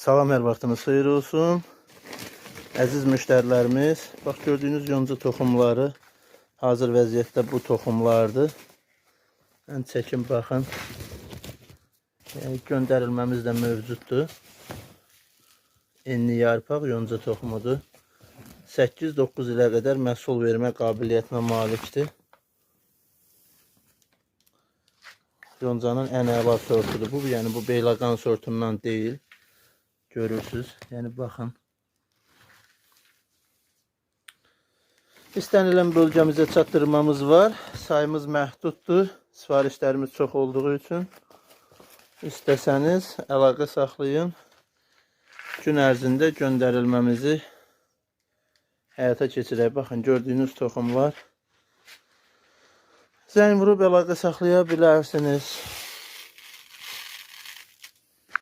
Salam, hər vaxtınız xeyir olsun. Əziz müştərilərimiz, bax gördüyünüz yonca toxumları hazır vəziyyətdə bu toxumlardır. Ən çəkin baxın. Göndərilməmiz də mövcuddur. Enli yarpaq yonca toxumudur. 8-9 ilə qədər məhsul vermə qabiliyyətinə malikdir. Yoncanın ən əla sortudur bu. Yəni bu Beyləqan sortundan deyil. Görürsünüz. Yəni baxın. İstənilən bölgəmizə çatdırmamız var. Sayımız məhduddur. Sifarişlərimiz çox olduğu üçün istəsəniz əlaqə saxlayın. Gün ərzində göndərilməmizi həyata keçirək. Baxın, gördüyünüz toxumlar. Zəng vurub əlaqə saxlaya bilərsiniz.